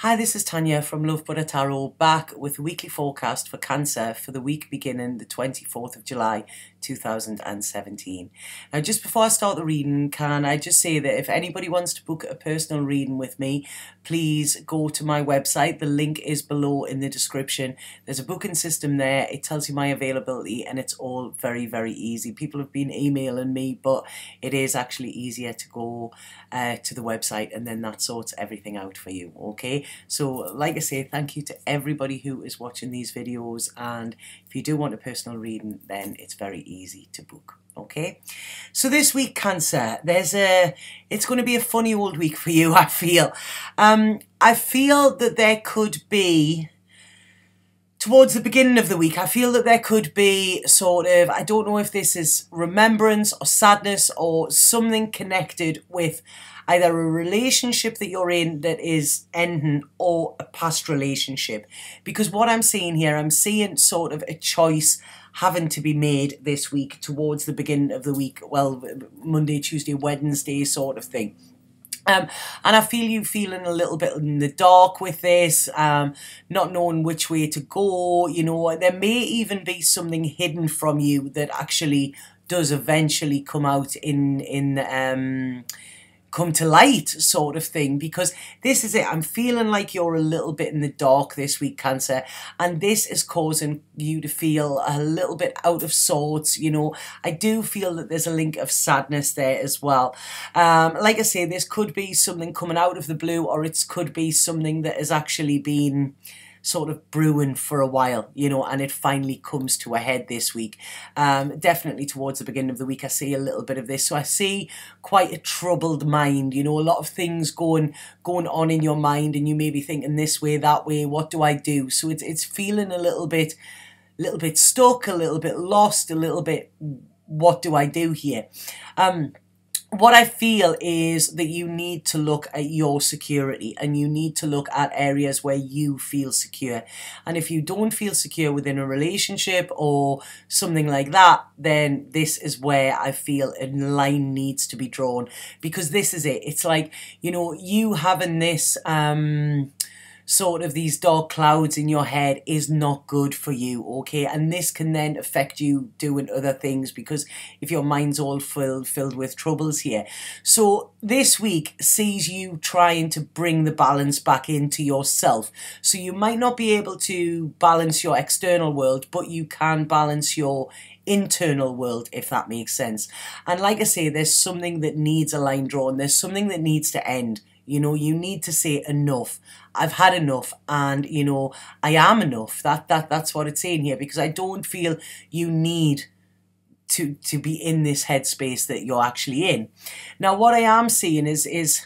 Hi, this is Tanya from Love Buddha Tarot, back with a weekly forecast for Cancer for the week beginning the 24th of July 2017. Now, just before I start the reading, can I just say that if anybody wants to book a personal reading with me, please go to my website. The link is below in the description. There's a booking system there. It tells you my availability and it's all very, very easy. People have been emailing me, but it is actually easier to go to the website, and then that sorts everything out for you, okay? So like I say, thank you to everybody who is watching these videos, and if you do want a personal reading, then it's very easy to book. Okay, so this week, Cancer, it's going to be a funny old week for you, I feel. I feel that there could be, towards the beginning of the week, I feel that there could be sort of, I don't know if this is remembrance or sadness or something connected with either a relationship that you're in that is ending or a past relationship. Because what I'm seeing here, I'm seeing sort of a choice having to be made this week towards the beginning of the week. Well, Monday, Tuesday, Wednesday sort of thing. And I feel you feeling a little bit in the dark with this, not knowing which way to go. You know, there may even be something hidden from you that actually does eventually come out come to light, sort of thing, because this is it. I'm feeling like you're a little bit in the dark this week, Cancer, and this is causing you to feel a little bit out of sorts. You know, I do feel that there's a link of sadness there as well. Like I say, this could be something coming out of the blue, or it could be something that has actually been sort of brewing for a while, you know, and it finally comes to a head this week. Definitely towards the beginning of the week, I see a little bit of this. So I see quite a troubled mind, you know, a lot of things going on in your mind, and you may be thinking this way, that way, what do I do? So it's feeling a little bit stuck, a little bit lost, a little bit, what do I do here? What I feel is that you need to look at your security, and you need to look at areas where you feel secure. And if you don't feel secure within a relationship or something like that, then this is where I feel a line needs to be drawn, because this is it. It's like, you know, you having this sort of these dark clouds in your head is not good for you, okay? And this can then affect you doing other things, because if your mind's all filled with troubles here. So this week sees you trying to bring the balance back into yourself. So you might not be able to balance your external world, but you can balance your internal world, if that makes sense. And like I say, there's something that needs a line drawn. There's something that needs to end. You know, you need to say enough. I've had enough, and you know, I am enough. That's what it's saying here, because I don't feel you need to be in this headspace that you're actually in. Now, what I am seeing is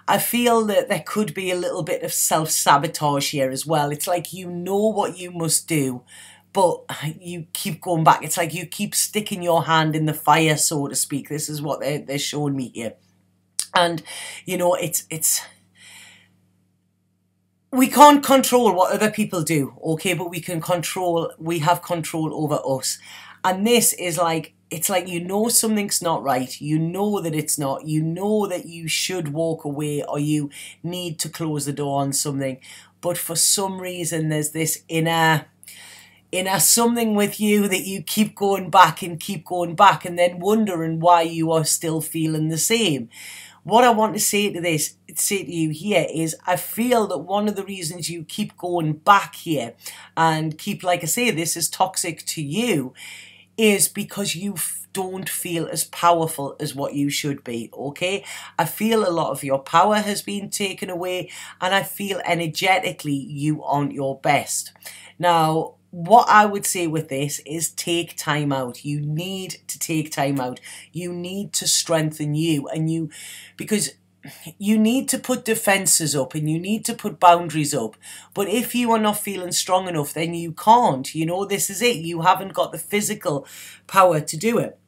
I feel that there could be a little bit of self-sabotage here as well. It's like you know what you must do, but you keep going back. It's like you keep sticking your hand in the fire, so to speak. This is what they're showing me here. And, you know, we can't control what other people do, okay, but we have control over us. And this is like, it's like, you know, something's not right. You know that it's not. You know that you should walk away, or you need to close the door on something. But for some reason, there's this inner something with you that you keep going back and and then wondering why you are still feeling the same. What I want to say to you here is, I feel that one of the reasons you keep going back here and keep, like I say, this is toxic to you, is because you don't feel as powerful as what you should be, okay? I feel a lot of your power has been taken away, and I feel energetically you aren't your best. Now, what I would say with this is take time out. You need to take time out. You need to strengthen you, because you need to put defenses up and you need to put boundaries up. But if you are not feeling strong enough, then you can't. You know, this is it. You haven't got the physical power to do it.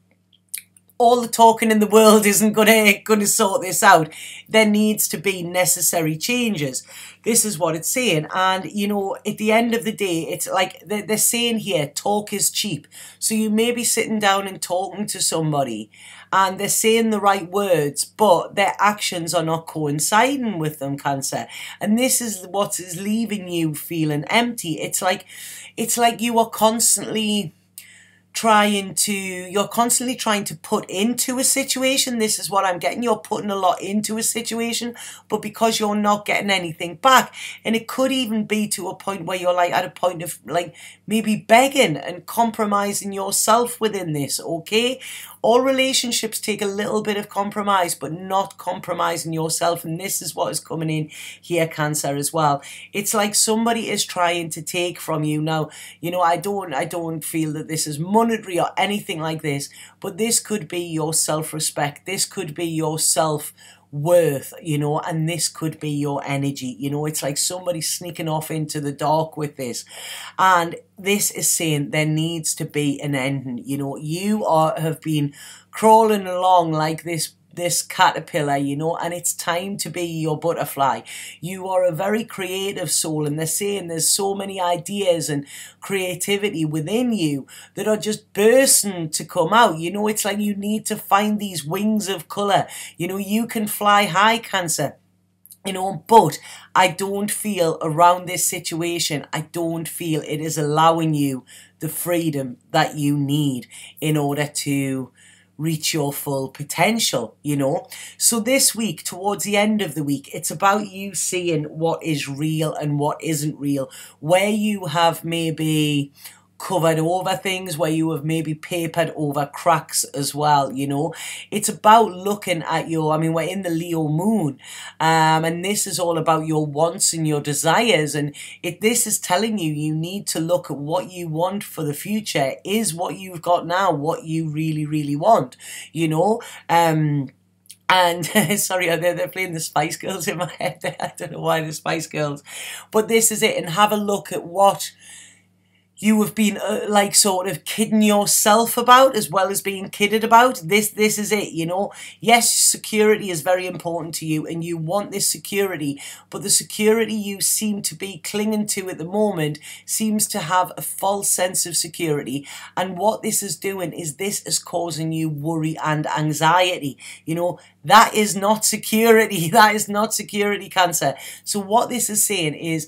All the talking in the world isn't gonna sort this out. There needs to be necessary changes. This is what it's saying. And, you know, at the end of the day, it's like they're saying here, talk is cheap. So you may be sitting down and talking to somebody, and they're saying the right words, but their actions are not coinciding with them, Cancer. And this is what is leaving you feeling empty. It's like you are constantly you're constantly trying to put into a situation. This is what I'm getting. You're putting a lot into a situation, but because you're not getting anything back, and it could even be to a point where you're like at a point of like maybe begging and compromising yourself within this, okay? All relationships take a little bit of compromise, but not compromising yourself. And this is what is coming in here, Cancer, as well. It's like somebody is trying to take from you. Now, you know, I don't feel that this is monetary or anything like this, but this could be your self-respect. This could be your self-worth, you know, and this could be your energy. You know, it's like somebody sneaking off into the dark with this. And this is saying there needs to be an ending. You know, you have been crawling along like this caterpillar, you know, and it's time to be your butterfly. You are a very creative soul, and they're saying there's so many ideas and creativity within you that are just bursting to come out. You know, it's like you need to find these wings of colour. You know, you can fly high, Cancer. You know, but I don't feel around this situation, I don't feel it is allowing you the freedom that you need in order to reach your full potential, you know. So this week, towards the end of the week, it's about you seeing what is real and what isn't real, where you have maybe covered over things, where you have maybe papered over cracks as well, you know. It's about looking at your, I mean, we're in the Leo moon, and this is all about your wants and your desires, and this is telling you you need to look at what you want for the future. Is what you've got now what you really, really want, you know? And sorry, they're playing the Spice Girls in my head. I don't know why the Spice Girls, but this is it. And have a look at what you have been like sort of kidding yourself about as well as being kidded about. This is it, you know. Yes, security is very important to you and you want this security, but the security you seem to be clinging to at the moment seems to have a false sense of security. And what this is doing is this is causing you worry and anxiety. You know, that is not security. That is not security, Cancer. So what this is saying is,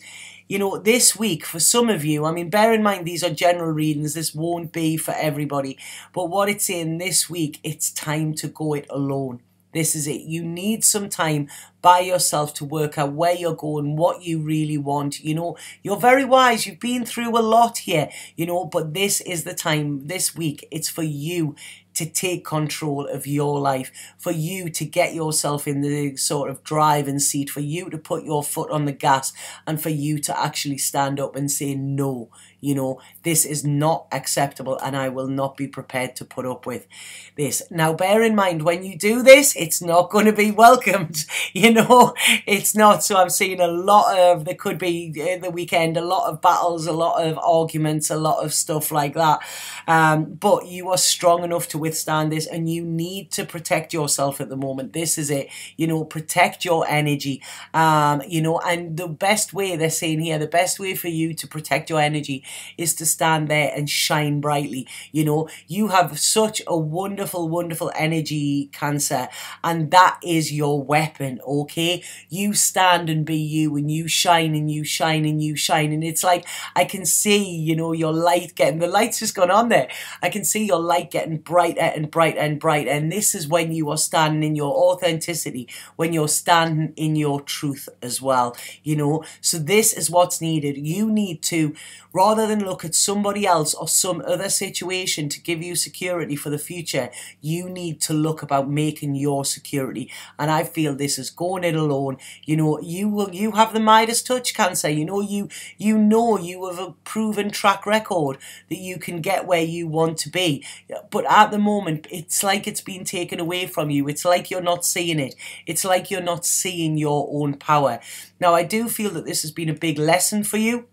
you know, this week, for some of you, I mean, bear in mind, these are general readings. This won't be for everybody. But what it's saying this week, it's time to go it alone. This is it. You need some time by yourself to work out where you're going, what you really want. You know, you're very wise. You've been through a lot here, you know, but this is the time, this week, it's for you to take control of your life, for you to get yourself in the sort of driving seat, for you to put your foot on the gas, and for you to actually stand up and say, no, you know, this is not acceptable and I will not be prepared to put up with this. Now, bear in mind, when you do this, it's not going to be welcomed, you know, it's not. So I'm seeing a lot of, there could be the weekend, a lot of battles, a lot of arguments, a lot of stuff like that. But you are strong enough to withstand this, and you need to protect yourself at the moment. This is it, you know, protect your energy, you know, and the best way, they're saying here, the best way for you to protect your energy is to stand there and shine brightly. You know, you have such a wonderful, wonderful energy, Cancer, and that is your weapon, okay? You stand and be you, and you shine and you shine and you shine, and it's like, I can see, you know, your light getting, the light's just gone on there. I can see your light getting brighter and brighter and brighter, and this is when you are standing in your authenticity, when you're standing in your truth as well, you know. So this is what's needed. You need to, rather than look at somebody else or some other situation to give you security for the future, you need to look about making your security. And I feel this is going it alone. You know, you have the Midas touch, Cancer. You know, you have a proven track record that you can get where you want to be. But at the moment, it's like it's been taken away from you. It's like you're not seeing it. It's like you're not seeing your own power. Now, I do feel that this has been a big lesson for you.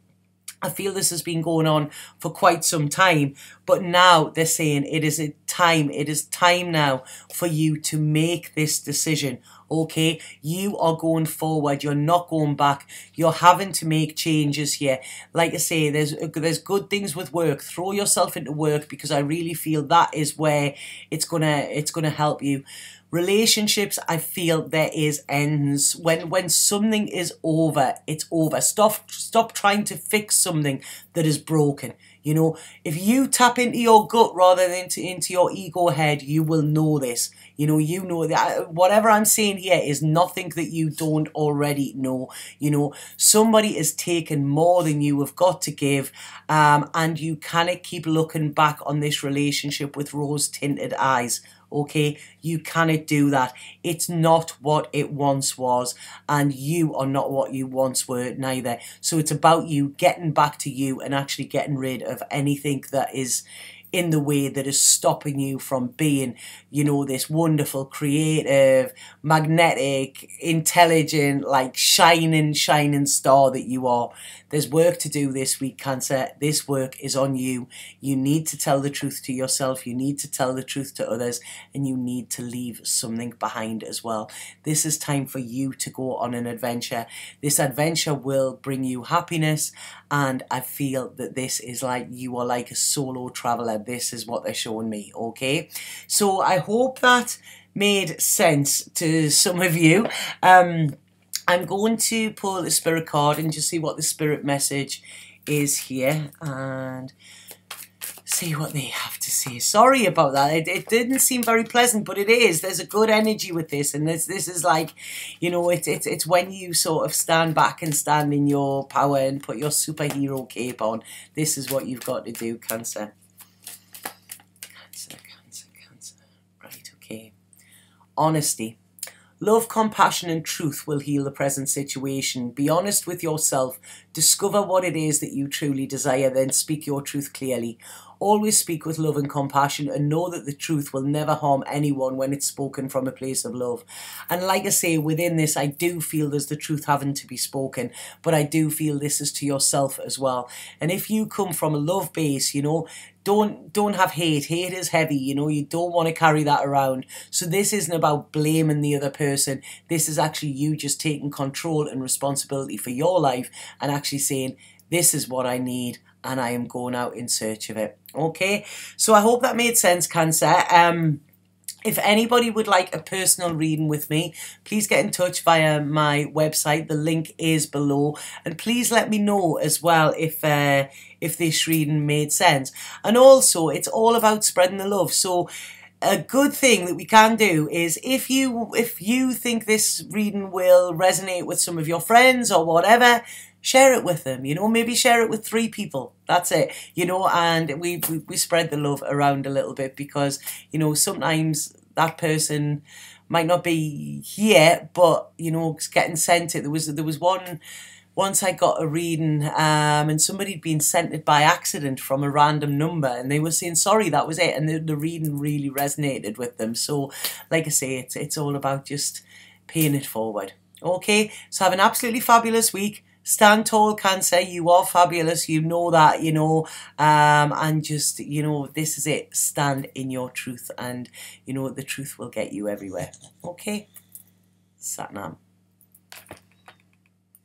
I feel this has been going on for quite some time, but now they're saying it is time now for you to make this decision, okay? You are going forward, you're not going back, you're having to make changes here. Like I say, there's good things with work. Throw yourself into work, because I really feel that is where it's gonna help you. Relationships, I feel there is ends. When something is over, it's over. Stop trying to fix something that is broken. You know, if you tap into your gut rather than into your ego head, you will know this. You know that whatever I'm saying here is nothing that you don't already know. You know, somebody is taking more than you have got to give, and you cannot keep looking back on this relationship with rose-tinted eyes. Okay, you cannot do that. It's not what it once was, and you are not what you once were neither. So it's about you getting back to you and actually getting rid of anything that is in the way that is stopping you from being, you know, this wonderful, creative, magnetic, intelligent, like shining star that you are. There's work to do this week, Cancer. This work is on you. You need to tell the truth to yourself. You need to tell the truth to others, and you need to leave something behind as well. This is time for you to go on an adventure. This adventure will bring you happiness, and I feel that this is like you are like a solo traveler. This is what they're showing me, okay? So I hope that made sense to some of you. I'm going to pull the spirit card and just see what the spirit message is here and see what they have to say. Sorry about that. It didn't seem very pleasant, but it is. There's a good energy with this, and this is like, you know, it's when you sort of stand back and stand in your power and put your superhero cape on. This is what you've got to do, Cancer. Cancer. Right, okay. Honesty. Love, compassion and truth will heal the present situation. Be honest with yourself. Discover what it is that you truly desire, then speak your truth clearly. Always speak with love and compassion, and know that the truth will never harm anyone when it's spoken from a place of love. And like I say, within this, I do feel there's the truth having to be spoken, but I do feel this is to yourself as well. And if you come from a love base, you know, don't have hate. Hate is heavy, you know, you don't want to carry that around. So this isn't about blaming the other person. This is actually you just taking control and responsibility for your life and actually saying, this is what I need, and I am going out in search of it. Okay, so I hope that made sense, Cancer. If anybody would like a personal reading with me, please get in touch via my website. The link is below. And please let me know as well if this reading made sense. And also, it's all about spreading the love. So a good thing that we can do is if you think this reading will resonate with some of your friends or whatever, share it with them, you know, maybe share it with 3 people. That's it, you know, and we spread the love around a little bit, because, you know, sometimes that person might not be here, but, you know, it's getting sent it. There was once I got a reading and somebody had been sent it by accident from a random number, and they were saying, sorry, that was it. And the reading really resonated with them. So, like I say, it's all about just paying it forward. Okay, so have an absolutely fabulous week. Stand tall, Cancer. You are fabulous. You know that, you know, and just, you know, this is it. Stand in your truth, and, you know, the truth will get you everywhere. Okay? Satnam.